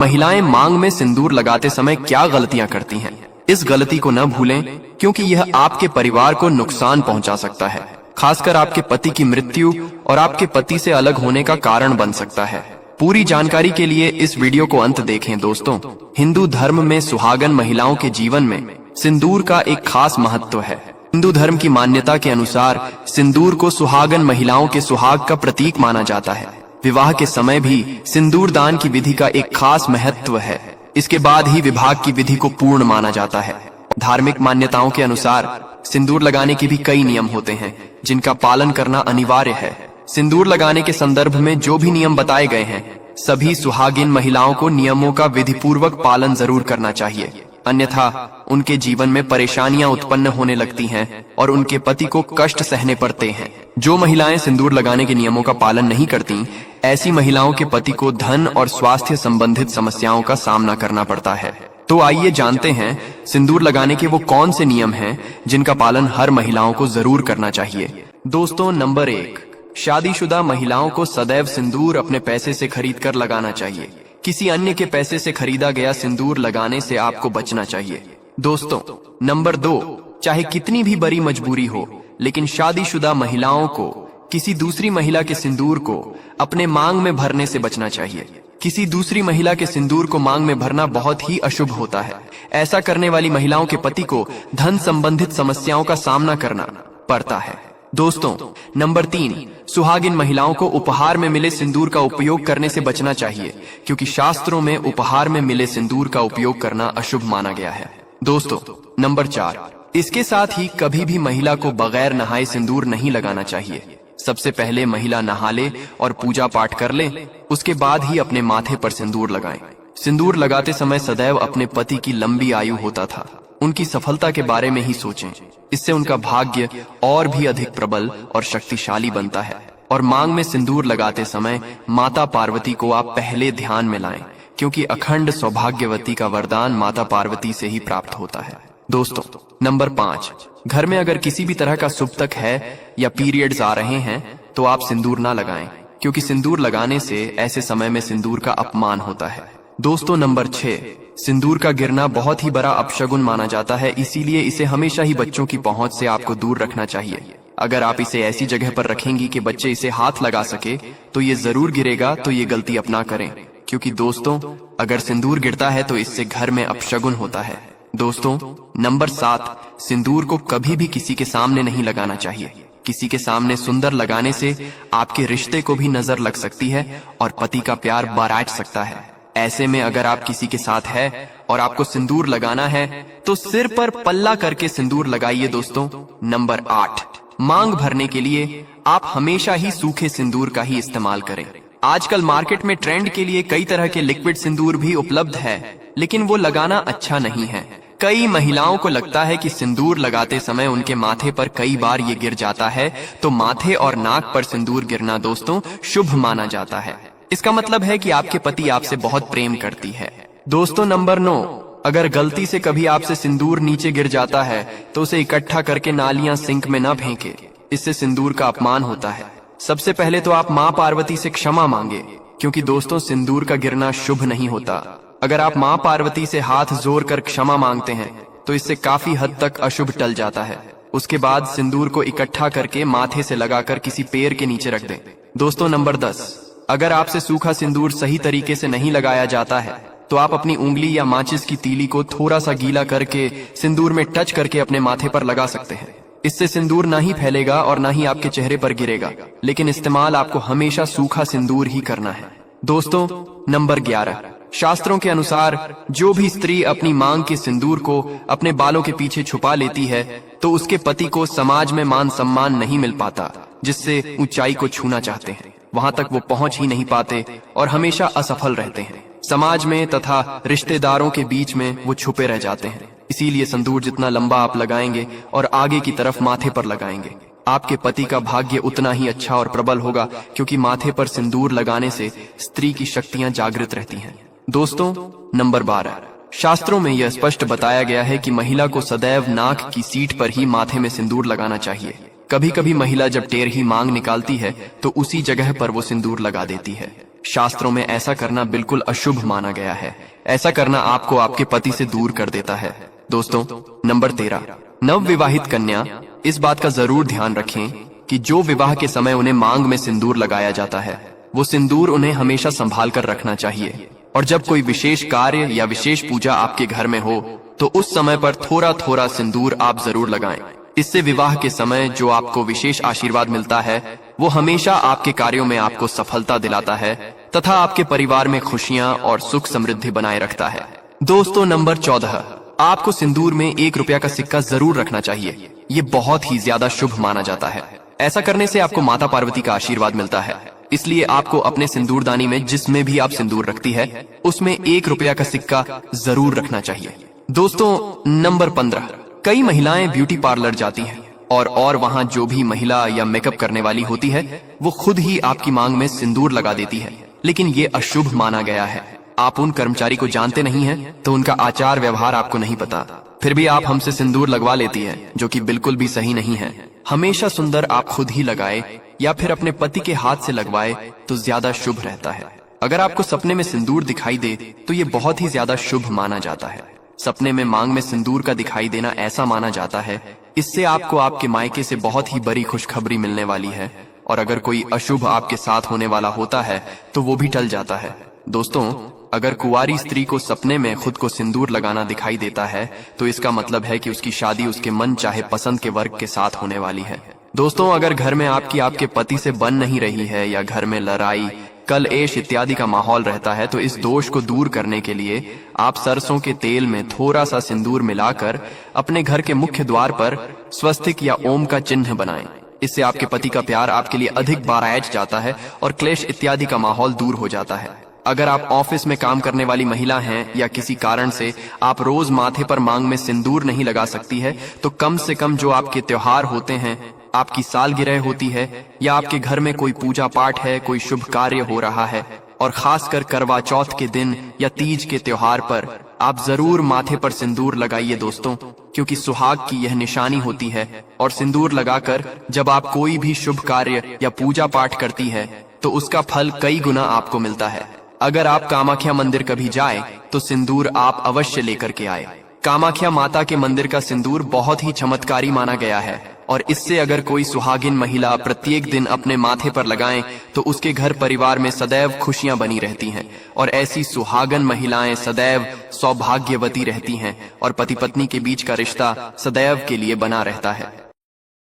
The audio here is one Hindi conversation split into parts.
महिलाएं मांग में सिंदूर लगाते समय क्या गलतियां करती हैं, इस गलती को न भूलें क्योंकि यह आपके परिवार को नुकसान पहुंचा सकता है, खासकर आपके पति की मृत्यु और आपके पति से अलग होने का कारण बन सकता है। पूरी जानकारी के लिए इस वीडियो को अंत देखें। दोस्तों, हिंदू धर्म में सुहागन महिलाओं के जीवन में सिंदूर का एक खास महत्व है। हिंदू धर्म की मान्यता के अनुसार सिंदूर को सुहागन महिलाओं के सुहाग का प्रतीक माना जाता है। विवाह के समय भी सिंदूर दान की विधि का एक खास महत्व है। इसके बाद ही विवाह की विधि को पूर्ण माना जाता है। धार्मिक मान्यताओं के अनुसार सिंदूर लगाने के भी कई नियम होते हैं जिनका पालन करना अनिवार्य है। सिंदूर लगाने के संदर्भ में जो भी नियम बताए गए हैं, सभी सुहागिन महिलाओं को नियमों का विधिपूर्वक पालन जरूर करना चाहिए, अन्यथा उनके जीवन में परेशानियां उत्पन्न होने लगती हैं और उनके पति को कष्ट सहने पड़ते हैं। जो महिलाएं सिंदूर लगाने के नियमों का पालन नहीं करती, ऐसी महिलाओं के पति को धन और स्वास्थ्य संबंधित समस्याओं का सामना करना पड़ता है। तो आइए जानते हैं सिंदूर लगाने के वो कौन से नियम हैं जिनका पालन हर महिलाओं को जरूर करना चाहिए। दोस्तों, नंबर 1, शादीशुदा महिलाओं को सदैव सिंदूर अपने पैसे से खरीद कर लगाना चाहिए। किसी अन्य के पैसे से खरीदा गया सिंदूर लगाने से आपको बचना चाहिए। दोस्तों, नंबर 2, चाहे कितनी भी बड़ी मजबूरी हो, लेकिन शादीशुदा महिलाओं को किसी दूसरी महिला के सिंदूर को अपने मांग में भरने से बचना चाहिए। किसी दूसरी महिला के सिंदूर को मांग में भरना बहुत ही अशुभ होता है। ऐसा करने वाली महिलाओं के पति को धन संबंधित समस्याओं का सामना करना पड़ता है। दोस्तों, नंबर 3, सुहागिन महिलाओं को उपहार में मिले सिंदूर का उपयोग करने से बचना चाहिए, क्योंकि शास्त्रों में उपहार में मिले सिंदूर का उपयोग करना अशुभ माना गया है। दोस्तों, नंबर 4, इसके साथ ही कभी भी महिला को बगैर नहाए सिंदूर नहीं लगाना चाहिए। सबसे पहले महिला नहा ले और पूजा पाठ कर ले, उसके बाद ही अपने माथे पर सिंदूर लगाएं। सिंदूर लगाते समय सदैव अपने पति की लंबी आयु होता था, उनकी सफलता के बारे में ही सोचें। इससे उनका भाग्य और भी अधिक प्रबल और शक्तिशाली बनता है। और मांग में सिंदूर लगाते समय माता पार्वती को आप पहले ध्यान में लाएं, क्योंकि अखंड सौभाग्यवती का वरदान माता पार्वती से ही प्राप्त होता है। दोस्तों, नंबर 5, घर में अगर किसी भी तरह का शुभ तक है या पीरियड्स आ रहे हैं तो आप सिंदूर ना लगाएं, क्योंकि सिंदूर लगाने से ऐसे समय में सिंदूर का अपमान होता है। दोस्तों, नंबर 6, सिंदूर का गिरना बहुत ही बड़ा अपशगुन माना जाता है, इसीलिए इसे हमेशा ही बच्चों की पहुंच से आपको दूर रखना चाहिए। अगर आप इसे ऐसी जगह पर रखेंगी कि बच्चे इसे हाथ लगा सके तो ये जरूर गिरेगा, तो ये गलती अपना करें, क्योंकि दोस्तों, अगर सिंदूर गिरता है तो इससे घर में अपशगुन होता है। दोस्तों, नंबर 7, सिंदूर को कभी भी किसी के सामने नहीं लगाना चाहिए। किसी के सामने सुंदर लगाने से आपके रिश्ते को भी नजर लग सकती है और पति का प्यार बाराट सकता है। ऐसे में अगर आप किसी के साथ है और आपको सिंदूर लगाना है तो सिर पर पल्ला करके सिंदूर लगाइए। दोस्तों, नंबर 8, मांग भरने के लिए आप हमेशा ही सूखे सिंदूर का ही इस्तेमाल करें। आजकल मार्केट में ट्रेंड के लिए कई तरह के लिक्विड सिंदूर भी उपलब्ध है, लेकिन वो लगाना अच्छा नहीं है। कई महिलाओं को लगता है कि सिंदूर लगाते समय उनके माथे पर कई बार ये गिर जाता है, तो माथे और नाक पर सिंदूर गिरना दोस्तों शुभ माना जाता है। इसका मतलब है कि आपके पति आपसे बहुत प्रेम करती है। दोस्तों, नंबर 9, अगर गलती से कभी आपसे सिंदूर नीचे गिर जाता है तो उसे इकट्ठा करके नालियां सिंक में न फेंके, इससे सिंदूर का अपमान होता है। सबसे पहले तो आप माँ पार्वती से क्षमा मांगे, क्योंकि दोस्तों, सिंदूर का गिरना शुभ नहीं होता। अगर आप माँ पार्वती से हाथ जोड़ कर क्षमा मांगते हैं तो इससे काफी हद तक अशुभ टल जाता है। उसके बाद सिंदूर को इकट्ठा करके माथे से लगाकर किसी पेड़ के नीचे रख दें। दोस्तों, नंबर 10, अगर आपसे सूखा सिंदूर सही तरीके से नहीं लगाया जाता है तो आप अपनी उंगली या माचिस की तीली को थोड़ा सा गीला करके सिंदूर में टच करके अपने माथे पर लगा सकते हैं। इससे सिंदूर ना ही फैलेगा और ना ही आपके चेहरे पर गिरेगा, लेकिन इस्तेमाल आपको हमेशा सूखा सिंदूर ही करना है। दोस्तों, नंबर 11, शास्त्रों के अनुसार जो भी स्त्री अपनी मांग के सिंदूर को अपने बालों के पीछे छुपा लेती है तो उसके पति को समाज में मान सम्मान नहीं मिल पाता। जिससे ऊंचाई को छूना चाहते हैं वहां तक वो पहुंच ही नहीं पाते और हमेशा असफल रहते हैं। समाज में तथा रिश्तेदारों के बीच में वो छुपे रह जाते हैं। इसीलिए सिंदूर जितना लंबा आप लगाएंगे और आगे की तरफ माथे पर लगाएंगे, आपके पति का भाग्य उतना ही अच्छा और प्रबल होगा, क्योंकि माथे पर सिंदूर लगाने से स्त्री की शक्तियां जागृत रहती हैं। दोस्तों, नंबर 12, शास्त्रों में यह स्पष्ट बताया गया है कि महिला को सदैव नाक की सीट पर ही माथे में सिंदूर लगाना चाहिए। कभी कभी महिला जब टेढ़ी मांग निकालती है तो उसी जगह पर वो सिंदूर लगा देती है। शास्त्रों में ऐसा करना बिल्कुल अशुभ माना गया है। ऐसा करना आपको आपके पति से दूर कर देता है। दोस्तों, नंबर 13, नवविवाहित कन्या इस बात का जरूर ध्यान रखें कि जो विवाह के समय उन्हें मांग में सिंदूर लगाया जाता है, वो सिंदूर उन्हें हमेशा संभाल कर रखना चाहिए। और जब कोई विशेष कार्य या विशेष पूजा आपके घर में हो तो उस समय पर थोड़ा थोड़ा सिंदूर आप जरूर लगाएं। इससे विवाह के समय जो आपको विशेष आशीर्वाद मिलता है वो हमेशा आपके कार्यों में आपको सफलता दिलाता है तथा आपके परिवार में खुशियां और सुख समृद्धि बनाए रखता है। दोस्तों, नंबर 14, आपको सिंदूर में 1 रुपया का सिक्का जरूर रखना चाहिए। ये बहुत ही ज्यादा शुभ माना जाता है। ऐसा करने से आपको माता पार्वती का आशीर्वाद मिलता है। इसलिए आपको अपने सिंदूरदानी में जिसमें भी आप सिंदूर रखती है उसमें 1 रुपया का सिक्का जरूर रखना चाहिए। दोस्तों, नंबर 15, कई महिलाएं ब्यूटी पार्लर जाती हैं और वहां जो भी महिला या मेकअप करने वाली होती है वो खुद ही आपकी मांग में सिंदूर लगा देती है, लेकिन ये अशुभ माना गया है। आप उन कर्मचारी को जानते नहीं हैं तो उनका आचार व्यवहार आपको नहीं पता, फिर भी आप हमसे सिंदूर लगवा लेती है, जो कि बिल्कुल भी सही नहीं है। हमेशा सुंदर आप खुद ही लगाए या फिर अपने पति के हाथ से लगवाए तो ज्यादा शुभ रहता है। अगर आपको सपने में सिंदूर दिखाई दे तो ये बहुत ही ज्यादा शुभ माना जाता है। सपने में मांग में सिंदूर का दिखाई देना ऐसा माना जाता है इससे आपको आपके मायके से बहुत ही बड़ी खुशखबरी मिलने वाली है, और अगर कोई अशुभ आपके साथ होने वाला होता है तो वो भी टल जाता है। दोस्तों, अगर कुंवारी स्त्री को सपने में खुद को सिंदूर लगाना दिखाई देता है तो इसका मतलब है कि उसकी शादी उसके मन चाहे पसंद के वर्ग के साथ होने वाली है। दोस्तों, अगर घर में आपके पति से बन नहीं रही है या घर में लड़ाई, कलएश इत्यादि का माहौल रहता है तो इस दोष को दूर करने के लिए आप सरसों के तेल में थोड़ा सा सिंदूर मिलाकर अपने घर के मुख्य द्वार पर स्वस्तिक या ओम का चिन्ह बनाएं। इससे आपके पति का प्यार आपके लिए अधिक बारायज जाता है और क्लेश इत्यादि का माहौल दूर हो जाता है। अगर आप ऑफिस में काम करने वाली महिला हैं या किसी कारण से आप रोज माथे पर मांग में सिंदूर नहीं लगा सकती है तो कम से कम जो आपके त्योहार होते हैं, आपकी सालगिरह होती है या आपके घर में कोई पूजा पाठ है, कोई शुभ कार्य हो रहा है, और खासकर करवा चौथ के दिन या तीज के त्योहार पर आप जरूर माथे पर सिंदूर लगाइए दोस्तों, क्योंकि सुहाग की यह निशानी होती है। और सिंदूर लगाकर जब आप कोई भी शुभ कार्य या पूजा पाठ करती है तो उसका फल कई गुना आपको मिलता है। अगर आप कामाख्या मंदिर कभी जाए तो सिंदूर आप अवश्य लेकर के आए। कामाख्या माता के मंदिर का सिंदूर बहुत ही चमत्कारी माना गया है और इससे अगर कोई सुहागिन महिला प्रत्येक दिन अपने माथे पर लगाएं तो उसके घर परिवार में सदैव खुशियां बनी रहती हैं और ऐसी सुहागन महिलाएं सदैव सौभाग्यवती रहती हैं और पति पत्नी के बीच का रिश्ता सदैव के लिए बना रहता है।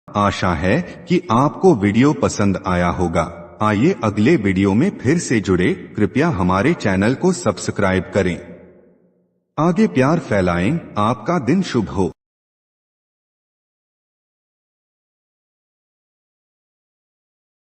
आशा है कि आपको वीडियो पसंद आया होगा। आइए अगले वीडियो में फिर से जुड़े। कृपया हमारे चैनल को सब्सक्राइब करें। आगे प्यार फैलाएं। आपका दिन शुभ हो।